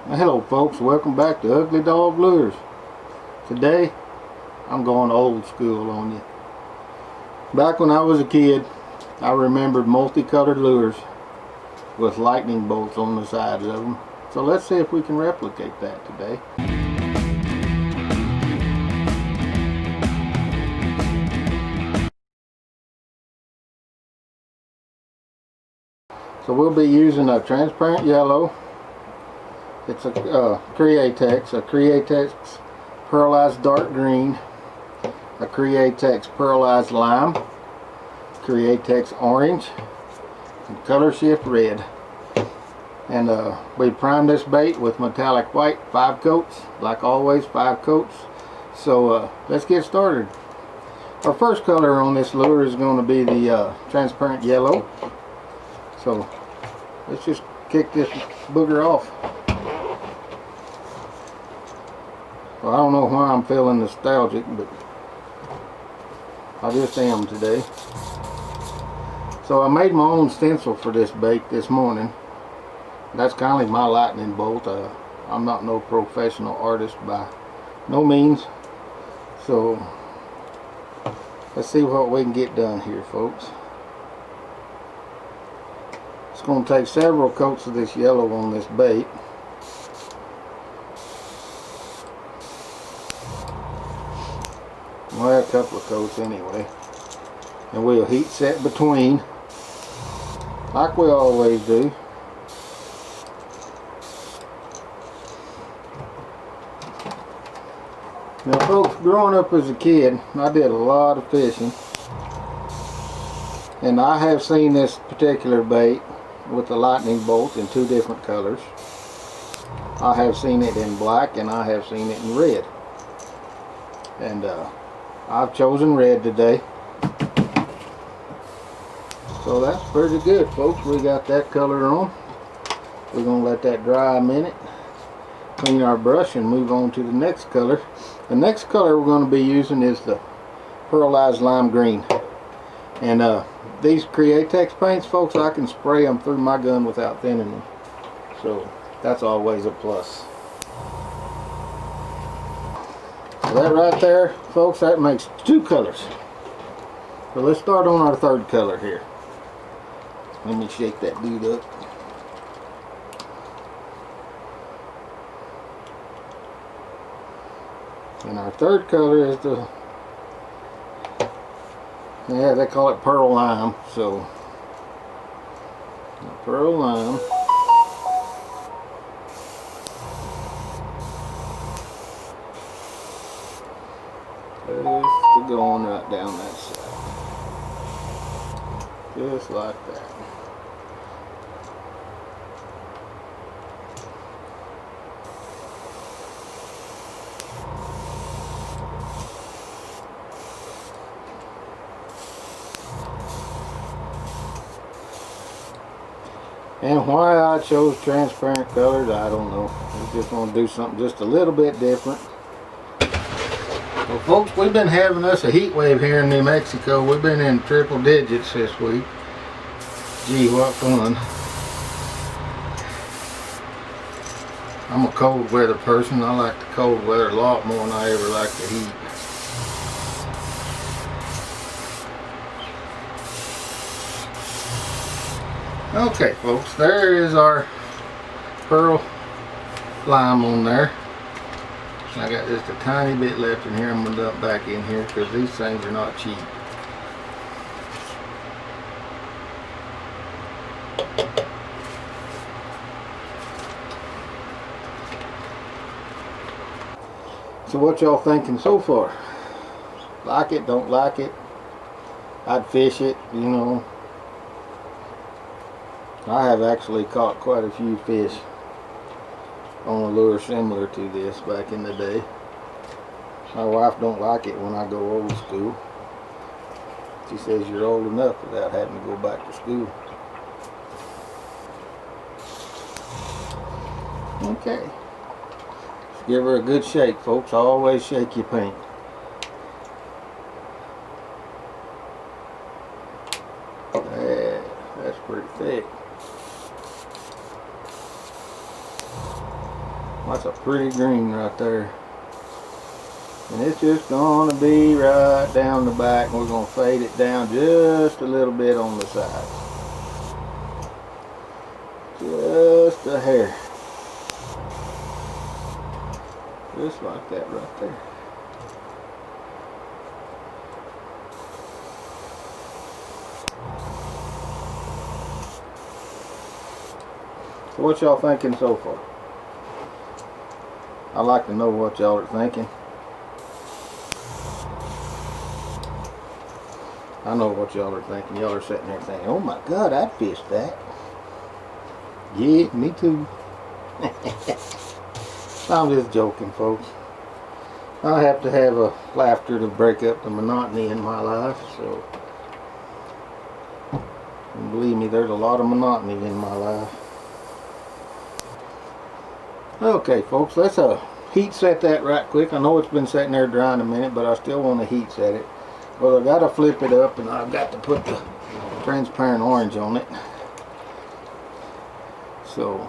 Hello folks, welcome back to Ugly Dog Lures. Today I'm going old school on you. Back when I was a kid, I remembered multicolored lures with lightning bolts on the sides of them. So let's see if we can replicate that today. So we'll be using a transparent yellow. It's a Createx pearlized dark green, a Createx pearlized lime, Createx orange, and color shift red. And we primed this bait with metallic white, 5 coats, like always, 5 coats. So let's get started. Our first color on this lure is going to be the transparent yellow. So let's just kick this booger off. Well, I don't know why I'm feeling nostalgic, but I just am today. So I made my own stencil for this bait this morning. That's kind of my lightning bolt. I'm not no professional artist by no means. So let's see what we can get done here, folks. It's going to take several coats of this yellow on this bait. Well, a couple of coats anyway. And we'll heat set between, like we always do. Now folks, growing up as a kid, I did a lot of fishing. And I have seen this particular bait with the lightning bolt in 2 different colors. I have seen it in black and I have seen it in red. And I've chosen red today. So that's pretty good, folks. We got that color on. We're going to let that dry a minute, clean our brush, and move on to the next color. The next color we're going to be using is the pearlized lime green. And these Createx paints, folks, I can spray them through my gun without thinning them. So that's always a plus. So that right there, folks, that makes 2 colors. So let's start on our 3rd color here. Let me shake that dude up. And our 3rd color is the, yeah, they call it pearl lime. So pearl lime. Just going right down that side, just like that. And why I chose transparent colors, I don't know. I just want to do something just a little bit different. Well, folks, we've been having us a heat wave here in New Mexico. We've been in triple digits this week. Gee, what fun. I'm a cold weather person. I like the cold weather a lot more than I ever like the heat. Okay, folks, there is our pearl lime on there. I got just a tiny bit left in here. I'm going to dump back in here because these things are not cheap. So what y'all thinking so far? Like it, don't like it? I'd fish it, you know. I have actually caught quite a few fish on a lure similar to this back in the day. My wife don't like it when I go old school. She says you're old enough without having to go back to school. Okay. Let's give her a good shake, folks. Always shake your paint. Yeah, that's pretty thick. That's a pretty green right there. And it's just going to be right down the back. We're going to fade it down just a little bit on the sides. Just a hair. Just like that right there. So what y'all thinking so far? I'd like to know what y'all are thinking. I know what y'all are thinking. Y'all are sitting there thinking, oh my God, I'd fish that. Yeah, me too. I'm just joking, folks. I have to have a laughter to break up the monotony in my life, so. And believe me, there's a lot of monotony in my life. Okay, folks, let's heat set that right quick. I know it's been sitting there drying a minute, but I still want to heat set it. Well, I got to flip it up, and I've got to put the transparent orange on it. So,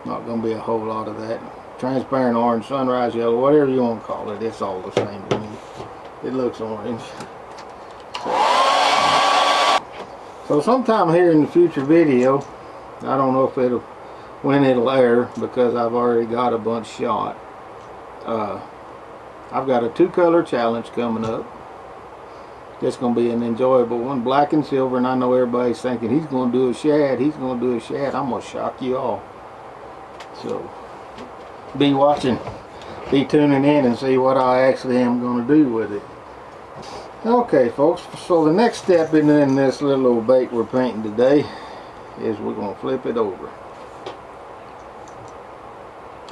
not going to be a whole lot of that. Transparent orange, sunrise yellow, whatever you want to call it, it's all the same to me. It looks orange. So sometime here in the future video, I don't know if when it'll air, because I've already got a bunch shot. I've got a 2-color challenge coming up. It's going to be an enjoyable one, black and silver, and I know everybody's thinking he's going to do a shad, he's going to do a shad. I'm going to shock you all. So, be watching, be tuning in and see what I actually am going to do with it. Okay, folks, so the next step in this little old bait we're painting today is we're going to flip it over.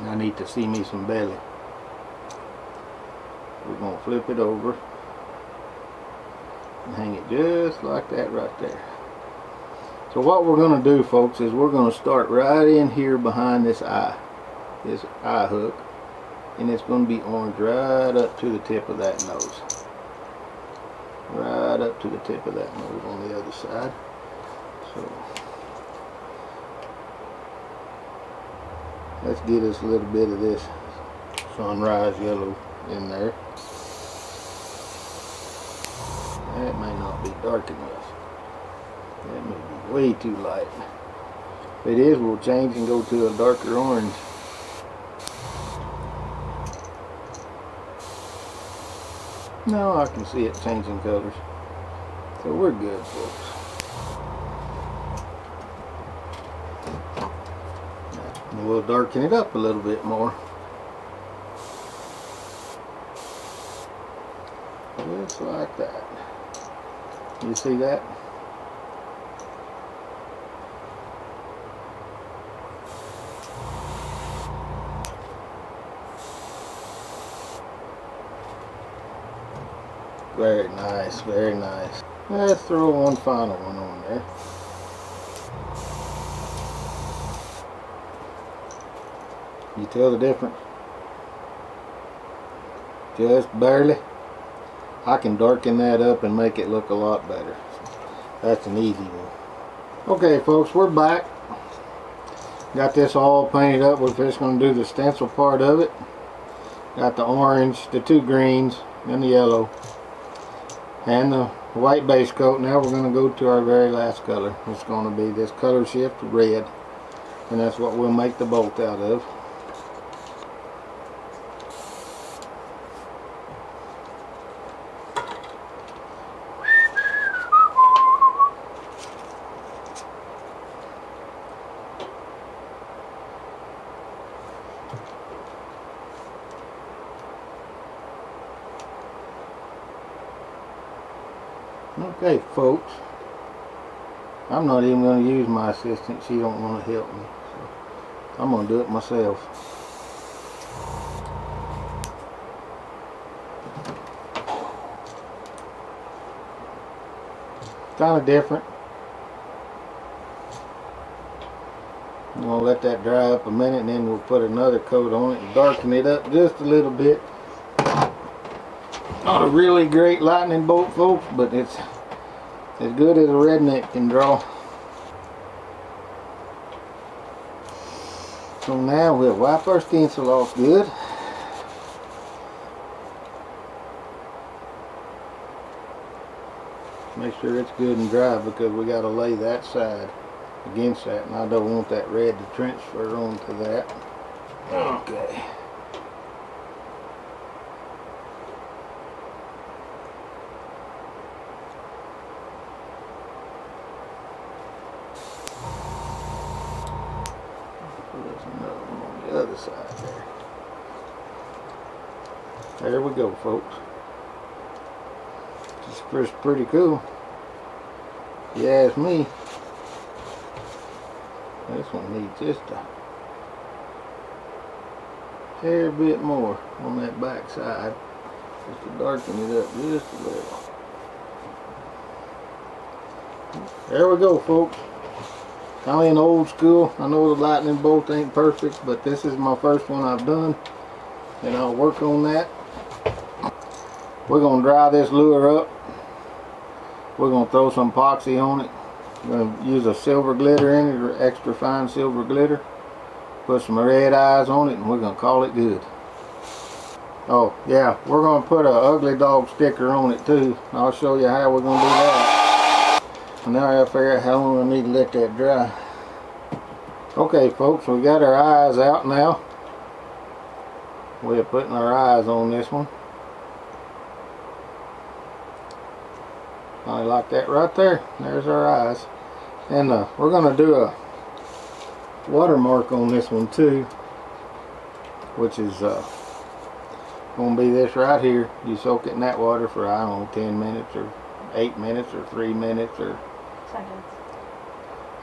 I need to see me some belly. We're going to flip it over and hang it just like that right there. So what we're going to do, folks, is we're going to start right in here behind this eye hook, and it's going to be orange right up to the tip of that nose. Right up to the tip of that nose on the other side. So let's get us a little bit of this sunrise yellow in there. That may not be dark enough. That may be way too light. If it is, we'll change and go to a darker orange. No, I can see it changing colors. So we're good, folks. And we'll darken it up a little bit more. Just like that. You see that? Very nice, very nice. Let's throw one final one on there. You tell the difference? Just barely. I can darken that up and make it look a lot better. That's an easy one. Okay, folks, we're back. Got this all painted up. We're just going to do the stencil part of it. Got the orange, the 2 greens, and the yellow, and the white base coat. Now we're going to go to our very last color. It's going to be this color shift red, and that's what we'll make the bolt out of. Okay, folks, I'm not even going to use my assistant. She don't want to help me, so I'm going to do it myself. Kind of different. I'm going to let that dry up a minute, and then we'll put another coat on it and darken it up just a little bit. Not a really great lightning bolt, folks, but it's as good as a redneck can draw. So now we'll wipe our stencil off good. Make sure it's good and dry because we got to lay that side against that, and I don't want that red to transfer onto that. Okay. There's another one on the other side there. There we go, folks. It's pretty cool. If you ask me, this one needs just a hair bit more on that back side, just to darken it up just a little. There we go, folks. Kind of an old school. I know the lightning bolt ain't perfect, but this is my first one I've done, and I'll work on that. We're gonna dry this lure up. We're going to throw some epoxy on it. We're going to use a silver glitter in it, or extra fine silver glitter. Put some red eyes on it, and we're going to call it good. Oh yeah, we're going to put a ugly dog sticker on it too. I'll show you how we're going to do that. And now I gotta figure out how long I need to let that dry. Okay folks, we got our eyes out now. We're putting our eyes on this one. I like that right there. There's our eyes. And we're going to do a watermark on this one too, which is going to be this right here. You soak it in that water for, I don't know, 10 minutes or 8 minutes or 3 minutes or seconds.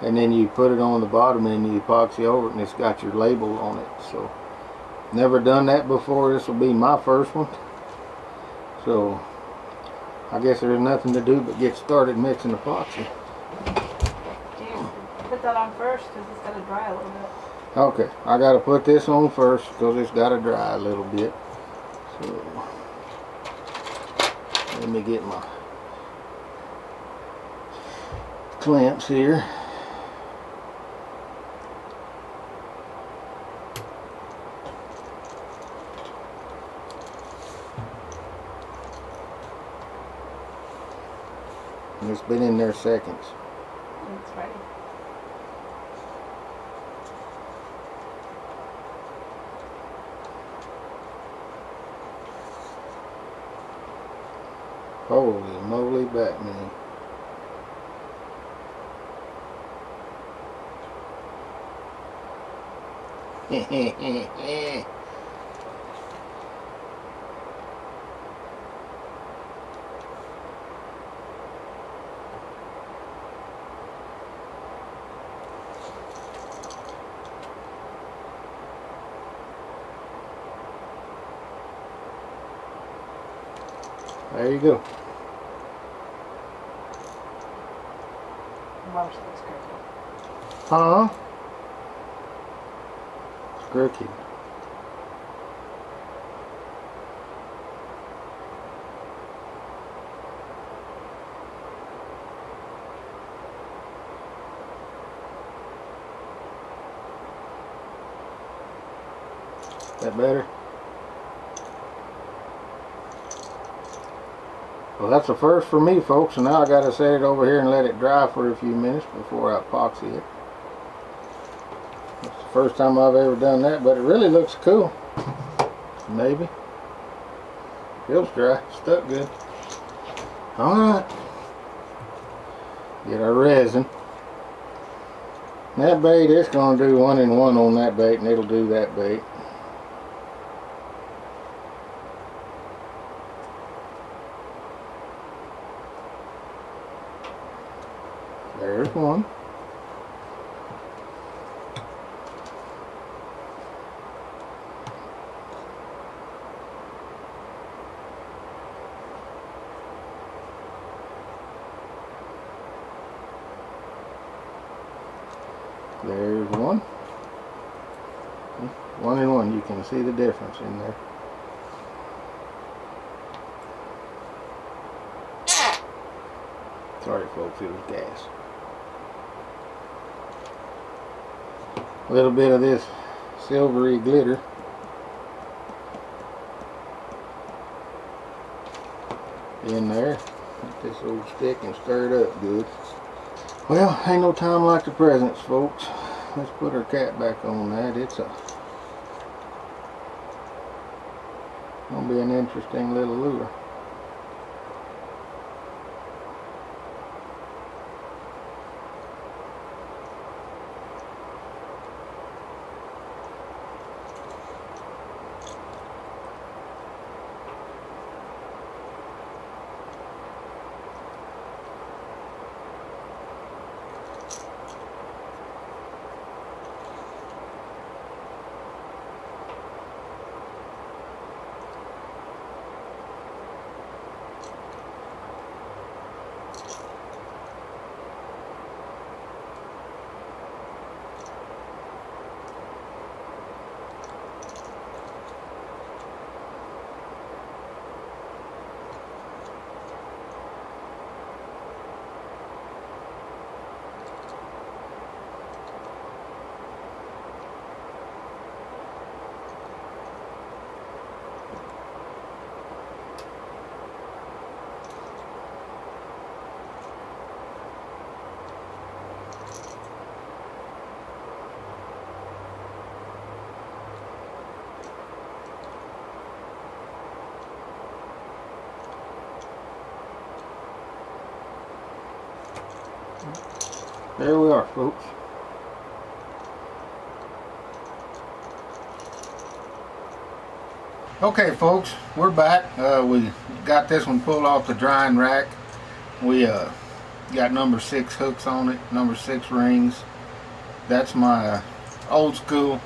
And then you put it on the bottom and you epoxy over it, and it's got your label on it. So never done that before. This will be my first one. So I guess there's nothing to do but get started mixing epoxy. Do you put that on first because it's got to dry a little bit? Okay, I got to put this on first because it's got to dry a little bit. So let me get my clamps here. And it's been in there seconds. It's ready. Holy moly, Batman. There you go. Most looks crooked. Huh? It's crooked. That better? Well, that's a first for me, folks, and now I gotta set it over here and let it dry for a few minutes before I epoxy it. It's the first time I've ever done that, but it really looks cool. Maybe. Feels dry. Stuck good. Alright. Get our resin. That bait, it's gonna do 1 and 1 on that bait, and it'll do that bait. There's one. There's one. 1 and 1. You can see the difference in there. Sorry folks, it was gas. A little bit of this silvery glitter. In there. Get this old stick and stir it up good. Well, ain't no time like the presents, folks. Let's put our cap back on that. It's gonna be an interesting little lure. There we are, folks. Okay, folks, we're back. We got this one pulled off the drying rack. We got number 6 hooks on it, number 6 rings. That's my old school.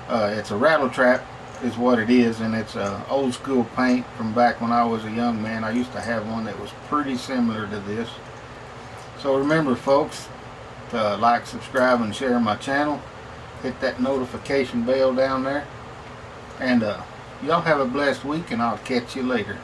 It's a rattle trap is what it is, and it's old school paint from back when I was a young man. I used to have one that was pretty similar to this. So remember, folks, to like, subscribe, and share my channel. Hit that notification bell down there. And y'all have a blessed week, and I'll catch you later.